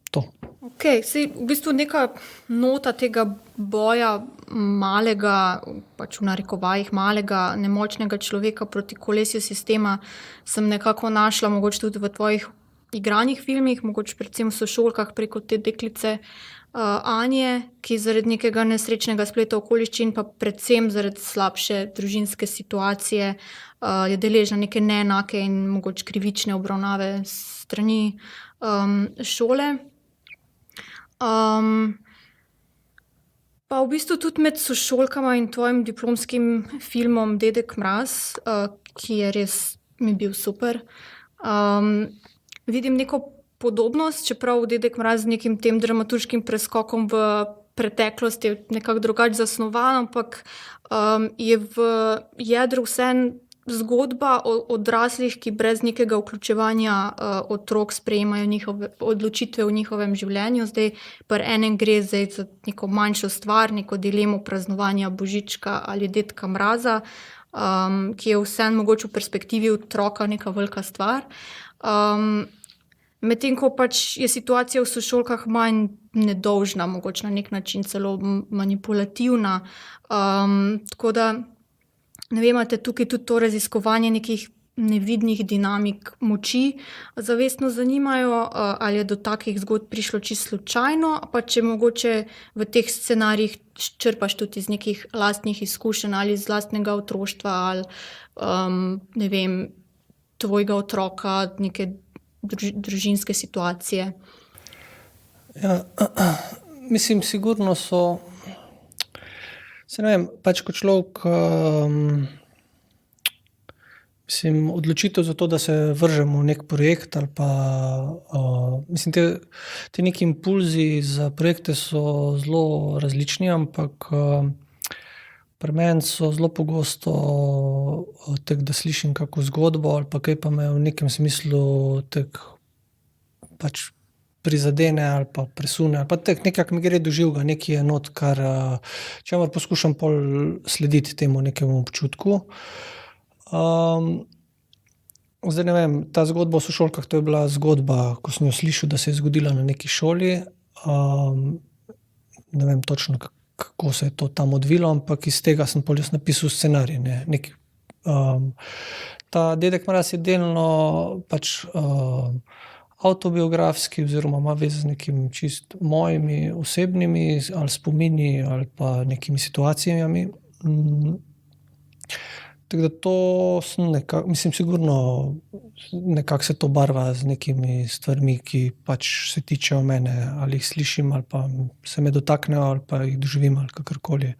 to. Okej, saj v bistvu neka nota tega boja malega, pač v narekovajih malega, nemočnega človeka proti kolesju sistema sem nekako našla mogoče tudi v tvojih igranih filmih, mogoče predvsem v Sošolkah preko te deklice Anje, ki zaradi nekega nesrečnega spleta okoliščin pa predvsem zaradi slabše družinske situacije je deležna neke neenake in mogoče krivične obravnave s strani šole. Pa v bistvu tudi med sošolkama in tvojim diplomskim filmom Dedek Mraz, ki je res mi bil super, vidim neko podobnost, čeprav Dedek Mraz z nekim tem dramaturškim preskokom v preteklost je nekako drugače zasnovan, ampak je v jedru vseeno zgodba o odraslih, ki brez nekega vključevanja otrok sprejemajo njihove odločitve v njihovem življenju. Zdaj pri enem gre zdaj za neko manjšo stvar, neko dilemo praznovanja Božička ali Dedka Mraza, ki je vseeno mogoče v perspektivi otroka neka velika stvar. Medtem ko pač je situacija v sošolkah manj nedolžna, mogoče na nek način celo manipulativna. Tako da, ne vem, imate tukaj tudi to raziskovanje nekih nevidnih dinamik moči zavestno zanimajo, ali je do takih zgodb prišlo čisto slučajno, pa če mogoče v teh scenarijih črpaš tudi iz nekih lastnih izkušenj ali iz lastnega otroštva ali ne vem, tvojega otroka, neke družinske situacije. Ja, mislim, sigurno so, saj ne vem, pač kot človek, mislim, odločitev za to, da se vržemo v neki projekt ali pa, mislim, te neki impulzi za projekte so zelo različni, ampak pri meni so zelo pogosto tako, da slišim kako zgodbo ali pa kaj pa me v nekem smislu tako pač prizadene ali pa presune ali pa tako nekako mi gre do živega, nekaj je not, čemur poskušam pol slediti temu nekemu občutku. Zdaj ne vem, ta zgodba o sošolkah, to je bila zgodba, ko sem jo slišal, da se je zgodila na neki šoli. Ne vem točno, kako se je to tam odvilo, ampak iz tega sem pol jaz napisal scenarij. Ta Dedek Mraz je delno pač avtobiografski oziroma ima veze z nekim čist mojimi osebnimi ali spomini ali pa nekimi situacijami. Tako da to sem sigurno nekako se to barva z nekimi stvarmi, ki pač se tičejo mene, ali jih slišim, ali pa se me dotaknejo, ali pa jih doživim, ali kakorkoli.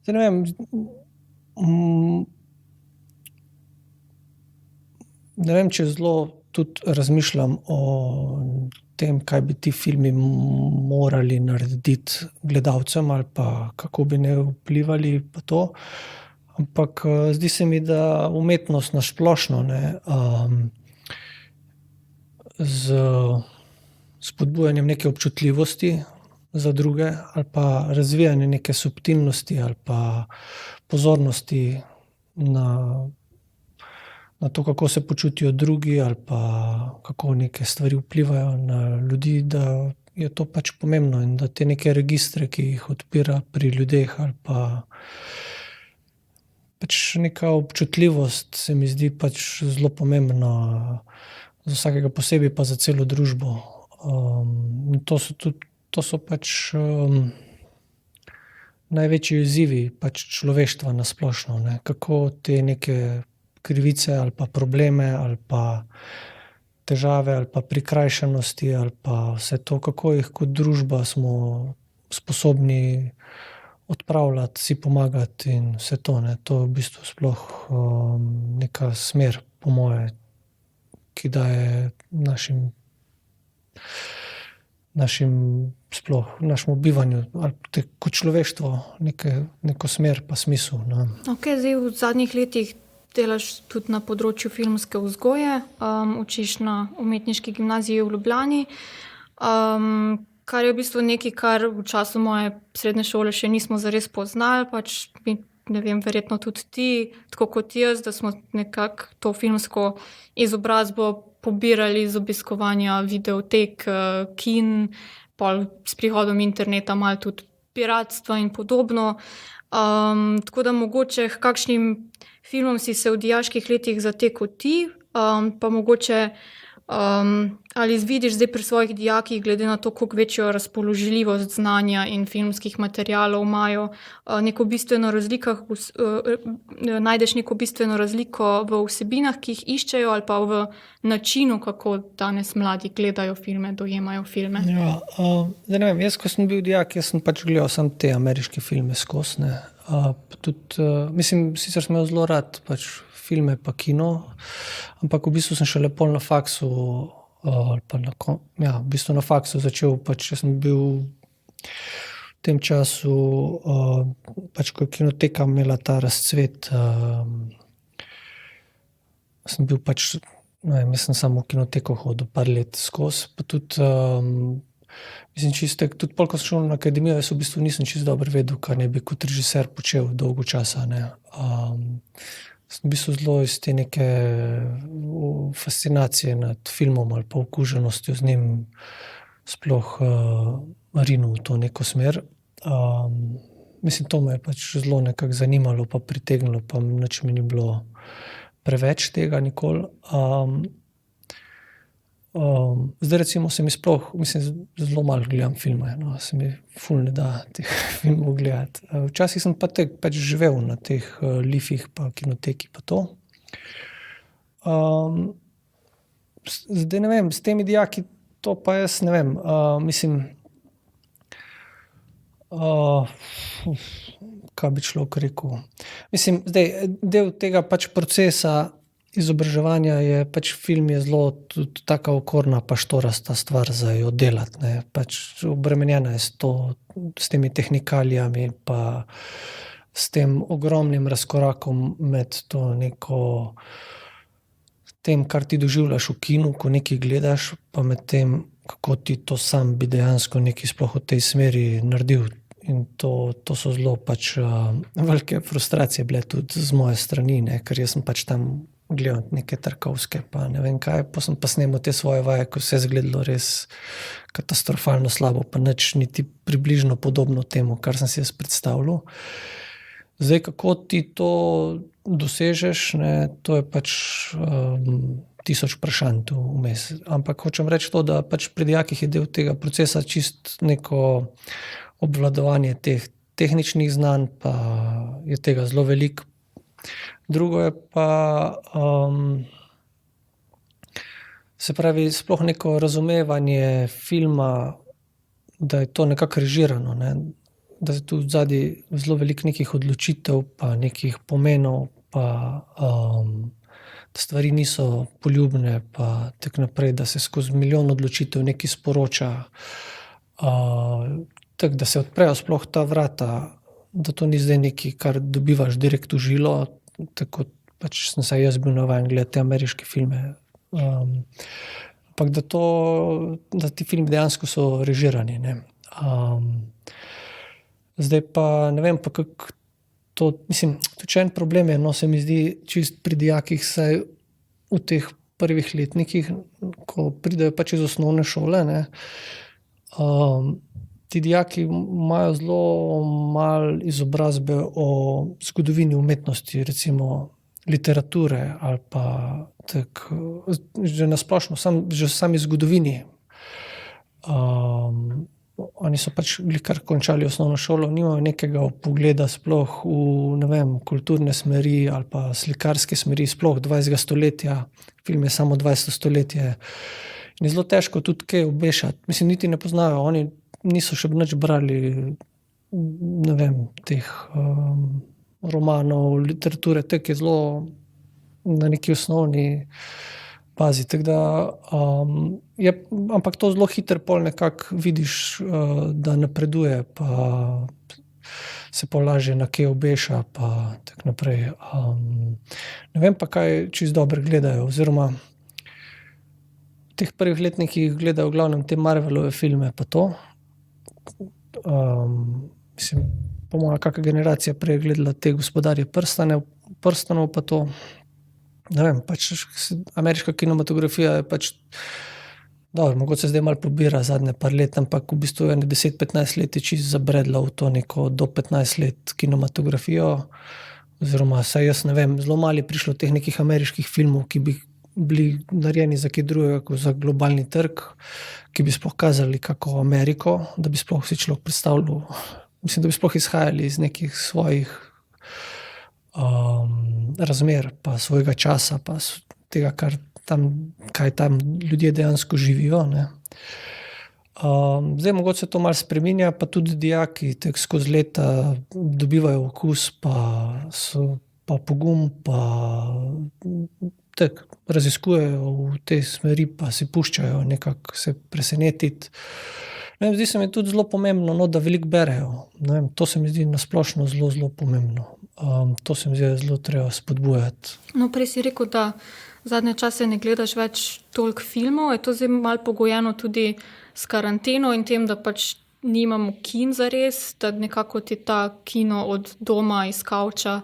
Zdaj ne vem, ne vem, če zelo tudi razmišljam o tem, kaj bi ti filmi morali narediti gledalcem ali pa kako bi ne vplivali pa to. Ampak zdi se mi, da umetnost na splošno z spodbujanjem neke občutljivosti za druge ali pa razvijanje neke subtilnosti ali pa pozornosti na to, kako se počutijo drugi ali pa kako neke stvari vplivajo na ljudi, da je to pač pomembno in da te neke registre, ki jih odpira pri ljudeh ali pa pač neka občutljivost, se mi zdi pač zelo pomembna za vsakega posebej pa za celo družbo. To so pač največji izzivi pač človeštva na splošno, kako te neke krivice ali pa probleme ali pa težave ali pa prikrajšanosti ali pa vse to, kako jih kot družba smo sposobni odpravljati, si pomagati in vse to. To je v bistvu sploh neka smer, po moje, ki daje našemu bivanju ali kot človeštvo neko smer pa smisel. Okay, zdaj v zadnjih letih delaš tudi na področju filmske vzgoje, učiš na umetniški gimnaziji v Ljubljani, kar je v bistvu nekaj, kar v času moje srednje šole še nismo zares poznali, pač ne vem, verjetno tudi ti, tako kot jaz, da smo nekako to filmsko izobrazbo pobirali iz obiskovanja videotek, kin, pol s prihodom interneta, malo tudi piratstva in podobno. Tako da mogoče kakšnim filmom si se v dijaških letih zatekel ti, pa mogoče ali vidiš zdaj pri svojih dijakih, glede na to, koliko večjo razpoložljivost znanja in filmskih materialov imajo, najdeš neko bistveno razliko v vsebinah, ki jih iščejo, ali pa v načinu, kako danes mladi gledajo filme, dojemajo filme? Ja, zdaj ne vem, jaz, ko sem bil dijak, jaz sem pač gledal samo te ameriške filme skozi. Sicer sem imel zelo rad pač filme pa kino, ampak v bistvu sem šele pol na faksu v bistvu na faksu začel, pač jaz sem bil v tem času, pač ko je kinoteka imela ta razcvet, sem bil pač, jaz sem samo v kinoteko hodil par let skozi, pa tudi tudi pol, ko sem šel na akademijo, jaz v bistvu nisem čisto dobro vedel, kaj ne bi kot režiser počel dolgo časa. Sem v bistvu zelo iz te neke fascinacije nad filmom ali pa okuženostjo z njim sploh rinil v to neko smer. To me je pač zelo nekako zanimalo pa pritegnilo, pa nič mi ni bilo preveč tega nikoli. Zdaj recimo se mi sploh, zelo malo gledam filme, se mi ful ne da teh filmov gledati. Včasih sem pa pač živel na teh lifih pa kinoteki pa to. Zdaj ne vem, s temi dijaki to pa jaz ne vem, kaj bi človek rekel. Zdaj, del tega pač procesa izobraževanja je pač film je zelo tudi taka okorna pa štorasta stvar za jo delati. Pač obremenjena je s temi tehnikalijami pa s tem ogromnim razkorakom med to neko tem, kar ti doživljaš v kinu, ko nekaj gledaš, pa med tem, kako ti to sam bi dejansko nekaj sploh v tej smeri naredil In to so zelo pač velike frustracije bile tudi z moje strani, ne? Ker jaz sem pač tam gledal neke Tarkovske, pa ne vem kaj, pa sem pa snemal te svoje vaje, ko vse izgledalo res katastrofalno slabo, pa nič niti približno podobno temu, kar sem si jaz predstavljal. Zdaj, kako ti to dosežeš, ne, to je pač 1000 vprašanj tu vmes. Ampak hočem reči to, da pač pri dijakih je del tega procesa čist neko obvladovanje teh tehničnih znanj, pa je tega zelo veliko. Drugo je pa, se pravi, sploh neko razumevanje filma, da je to nekako režirano, ne? Da je tu zadaj zelo veliko nekih odločitev, pa nekih pomenov, pa da stvari niso poljubne, pa tako naprej, da se skozi milijon odločitev nekaj sporoča, tako da se odprejo sploh ta vrata, da to ni zdaj nekaj, kar dobivaš direkt v žilo, tako pač sem se jaz bil navajen gledati te ameriške filme. Ampak da ti filmi dejansko so režirani, ne. Zdaj pa ne vem, pa kako to, mislim, tudi en problem je, no, se mi zdi čist pri dijakih, saj v teh prvih letnikih, ko pridejo pač iz osnovne šole, ne, ti dijaki imajo zelo malo izobrazbe o zgodovini umetnosti, recimo literature ali pa tako, že na splošno, že sami zgodovini. Oni so pač kar končali osnovno šolo, nimajo nekega vpogleda sploh v, ne vem, kulturne smeri ali pa slikarske smeri, sploh 20. stoletja, film je samo 20. stoletje. In je zelo težko tudi kaj obešati. Mislim, niti ne poznajo, oni niso še nič brali, ne vem, teh romanov, literature, tako je zelo na neki osnovni bazi. Tako da, ampak to zelo hitro pol nekako vidiš, da napreduje, pa se pol lažje na kaj obeša, pa tako naprej. Ne vem pa, kaj čisto dobro gledajo, oziroma v teh prvih letnikih gledajo v glavnem te Marvelove filme, pa to. Mislim, po moja kaka generacija prej je gledala te Gospodarje prstanov, pa to. Ne vem, pač ameriška kinematografija je pač, dobro, mogoče se zdaj malo pobira zadnje par let, ampak v bistvu 10-15 let je čisto zabredla v to neko do 15 let kinematografijo, oziroma saj jaz ne vem, zelo malo je prišlo teh nekih ameriških filmov, ki bi bili narejeni za kaj drugega kot za globalni trg, ki bi sploh kazali kako Ameriko, da bi sploh si človek predstavljal, mislim, da bi sploh izhajali iz nekih svojih razmer, pa svojega časa, pa tega, kaj tam ljudje dejansko živijo, ne. Zdaj mogoče se to malo spreminja, pa tudi dijaki tako skozi leta dobivajo okus, pa pogum, pa tako raziskujejo v tej smeri, pa si puščajo nekako se presenetiti. Ne vem, zdi se mi tudi zelo pomembno, no, da veliko berejo. Ne vem, to se mi zdi na splošno zelo, zelo pomembno. To se mi zdi zelo treba spodbujati. No, prej si rekel, da zadnje čase ne gledaš več toliko filmov. Je to zdaj malo pogojeno tudi s karanteno in tem, da pač nimamo kin zares, da nekako ti ta kino od doma iz kavča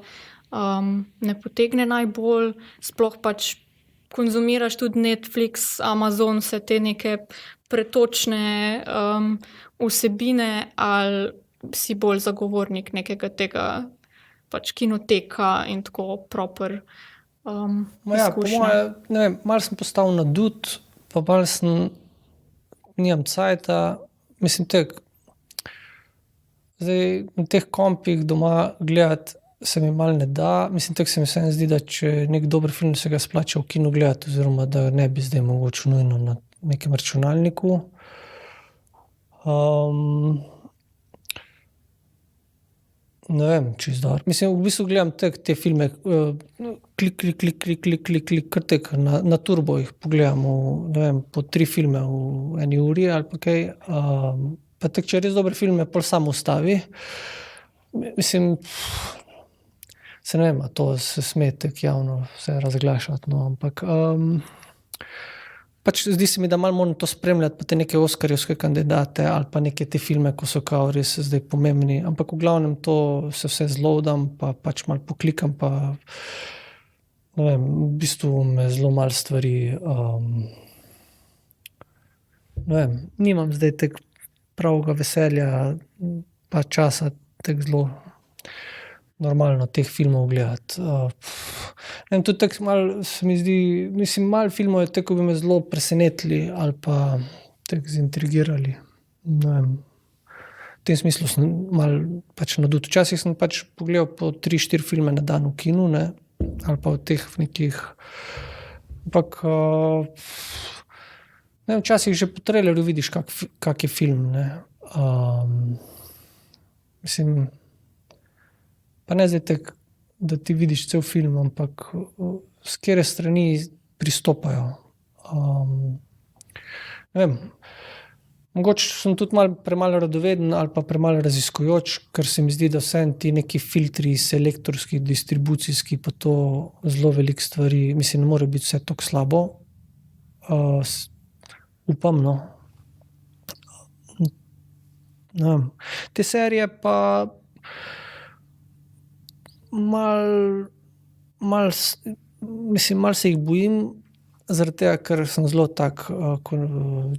ne potegne najbolj, sploh pač konzumiraš tudi Netflix, Amazon, vse te neke pretočne vsebine, ali si bolj zagovornik nekega tega pač kinoteka in tako proper Ja, po izkušnje? moje, ne vem, malo sem postal nadut, pa malo nimam cajta, mislim, tako, zdaj na teh kompih doma gledati se mi malo ne da, mislim, tako se mi vseeno zdi, da če je nek dober film, se ga splača v kinu gledati, oziroma da ne bi zdaj mogoče nujno na nekem računalniku. Ne vem, čisto dobro. Mislim, v bistvu gledam te filme, klik, kar tako na turbo jih pogledam, ne vem, po 3 filme v eni uri ali pa kaj. Pa tako, če je res dober film, me pol sam ustavi. Mislim, se ne vem, a to se sme tako javno vse razglašati, no, ampak pač zdi se mi, da malo moram to spremljati, pa te neke oskarjevske kandidate ali pa neke te filme, ko so kao res zdaj pomembni, ampak v glavnem to se vse zloadam, pa pač malo poklikam, pa ne vem, v bistvu me zelo malo stvari, ne vem, nimam zdaj tek pravega veselja, pa časa tek zelo normalno teh filmov gledati. Ne vem, tudi tako malo se mi zdi, mislim, malo filmov je tako, bi me zelo presenetili ali pa tako zintrigirali. Ne vem. V tem smislu sem malo pač nadut. Včasih sem pač pogledal po 3-4 filme na dan v kinu, ne, ali pa v teh nekih, ampak ne vem, včasih že po trailerju vidiš, kak je film, ne. Mislim, pa ne zdaj tako, da ti vidiš cel film, ampak s katere strani pristopajo. Ne vem, mogoče sem tudi malo premalo radoveden ali pa premalo raziskujoč, ker se mi zdi, da vseeno ti neki filtri, selektorski, distribucijski, pa to zelo veliko stvari, mislim, ne more biti vse tako slabo. Upam, no. Ne vem. Te serije pa malo se jih bojim, zaradi tega, ker sem zelo tak,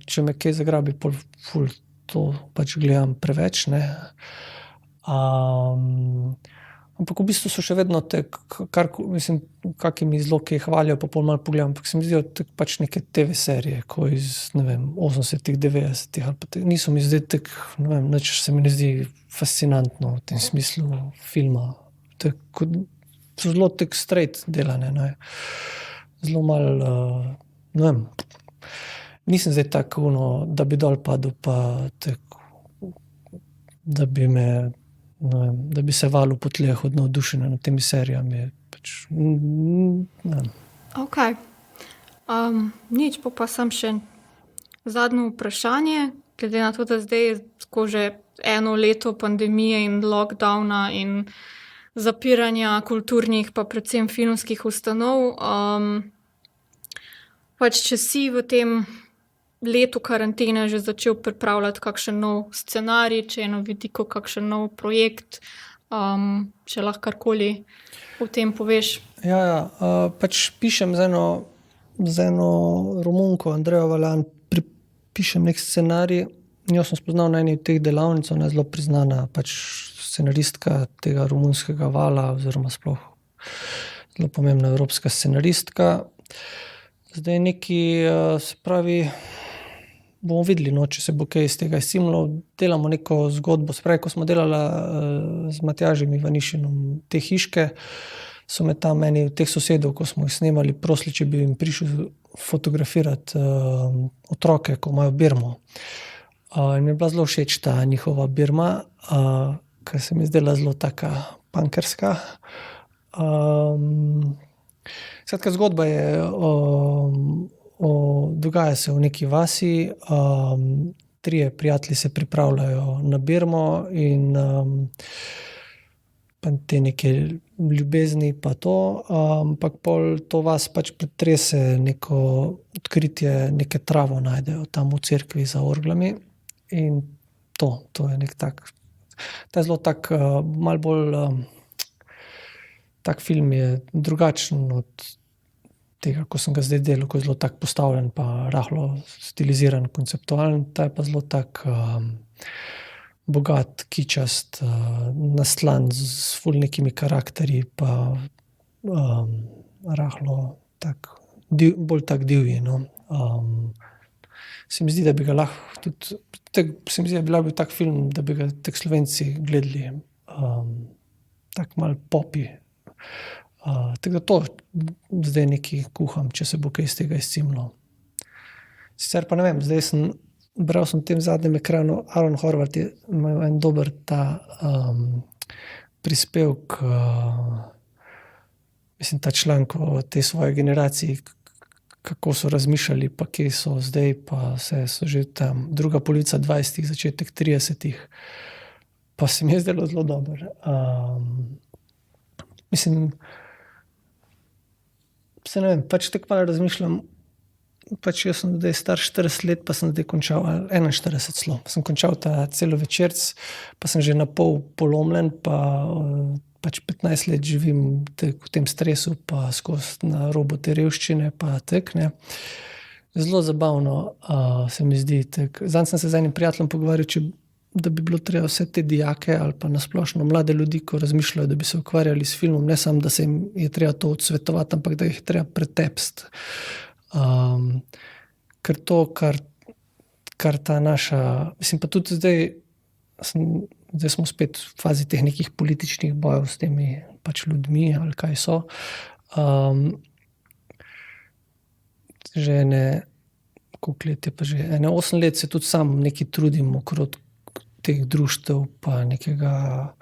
če me kaj zagrabi, pol ful to pač gledam preveč, ne. Ampak v bistvu so še vedno mislim, kakimi zelo kaj hvalijo, pa pol malo pogledam, ampak se mi zdijo pač neke TV serije, ko iz, ne vem, 80-ih, 90-ih, ali pa niso mi zdaj tak, ne vem, nič se mi ne zdi fascinantno v tem smislu filma. So zelo tak straight delane, ne. Zelo malo, ne vem, nisem zdaj tako, da bi dol padel, pa tako, da bi me, ne vem, da bi se valil po tleh od navdušenja nad temi serijami. Pač, ne vem. Ok. Nič, pa sem še zadnje vprašanje, glede na to, da zdaj je tako že 1 leto pandemije in lockdowna in zapiranja kulturnih, pa predvsem filmskih ustanov. Pač, če si v tem letu karantene že začel pripravljati kakšen nov scenarij, če je na vidiku kakšen nov projekt, če lahko karkoli o tem poveš. Ja, pač pišem z eno Romunko, Andrejo Valjan, pišem nek scenarij. Njo sem spoznal na eni od teh delavnic, ona je zelo priznana pač scenaristka tega romunskega vala, oziroma sploh zelo pomembna evropska scenaristka. Zdaj neki, se pravi, bomo videli, no, če se bo kaj iz tega izcimilo. Delamo neko zgodbo. Se pravi, ko smo delali z Matjažem Ivanišinom te hiške, so me tam eni od teh sosedov, ko smo jih snemali, prosili, če bi jim prišel fotografirati otroke, ko imajo birmo. In mi je bila zelo všeč ta njihova birma, ker se mi je zdela zelo taka punkerska. Skratka, zgodba je dogaja se v neki vasi, 3 prijatelji se pripravljajo na birmo in pa te neke ljubezni pa to, ampak pol to vas pač pretrese neko odkritje, neke travo najdejo tam v cerkvi za orglami in to je nek tak, ta je zelo tak, malo bolj, tak film je drugačen od tega, ko sem ga zdaj delal, ko je zelo tak postavljen, pa rahlo stiliziran, konceptualen, ta je pa zelo tak bogat, kičast, nastlan z ful nekimi karakterji, pa rahlo tak, bolj tak divji, no. Se mi zdi, da bi ga lahko tudi, se mi zdi, da bi lahko bil tak film, da bi ga tak Slovenci gledali, tak malo popi. Tako da to zdaj nekaj kuham, če se bo kaj iz tega izcimilo. Sicer pa ne vem, zdaj bral sem v tem zadnjem ekranu, Aron Horvat je imel en dober ta prispevek, mislim, ta članek o tej svoji generaciji, kako so razmišljali, pa kje so zdaj, pa vse so že tam druga polovica 20-ih, začetek 30-ih. Pa se mi je zdelo zelo dobro. Mislim, se ne vem, pač tako malo razmišljam, pač jaz sem zdaj star 40 let, pa sem zdaj končal, 41 celo. Sem končal ta celovečerc, pa sem že na pol polomljen, pa pač 15 let živim v tem stresu, pa skozi na robu te revščine, pa tak, ne. Zelo zabavno se mi zdi. Zdaj sem se z enim prijateljem pogovarjal, da bi bilo treba vse te dijake ali pa nasplošno mlade ljudi, ko razmišljajo, da bi se ukvarjali s filmom, ne samo, da se jim je treba to odsvetovati, ampak da jih je treba pretepsti. Ker to, kar ta naša, mislim pa tudi zdaj smo spet v fazi teh nekih političnih bojev s temi pač ljudmi ali kaj so. Že koliko let je pa že, 8 let se tudi sam nekaj trudim okrog teh društev pa nekega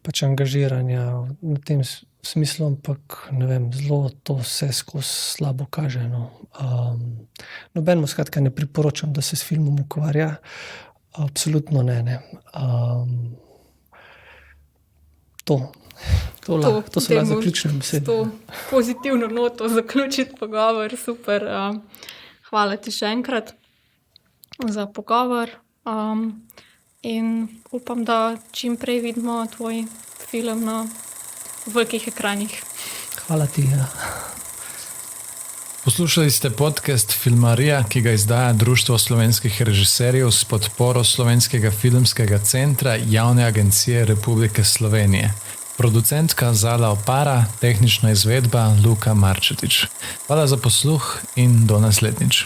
pač angažiranja na tem smislu, ampak ne vem, zelo to vse skozi slabo kaže. No. Nobenemu skratka ne priporočam, da se s filmom ukvarja. Absolutno ne. To so bila zaključne besede. S to pozitivno noto zaključiti pogovor, super. Hvala ti še enkrat za pogovor in upam, da čim prej vidimo tvoj film na velikih ekranih. Hvala ti. Ja. Poslušali ste podcast Filmarija, ki ga izdaja Društvo slovenskih režiserjev s podporo Slovenskega filmskega centra Javne agencije Republike Slovenije. Producentka Zala Opara, tehnična izvedba Luka Marčetič. Hvala za posluh in do naslednjič.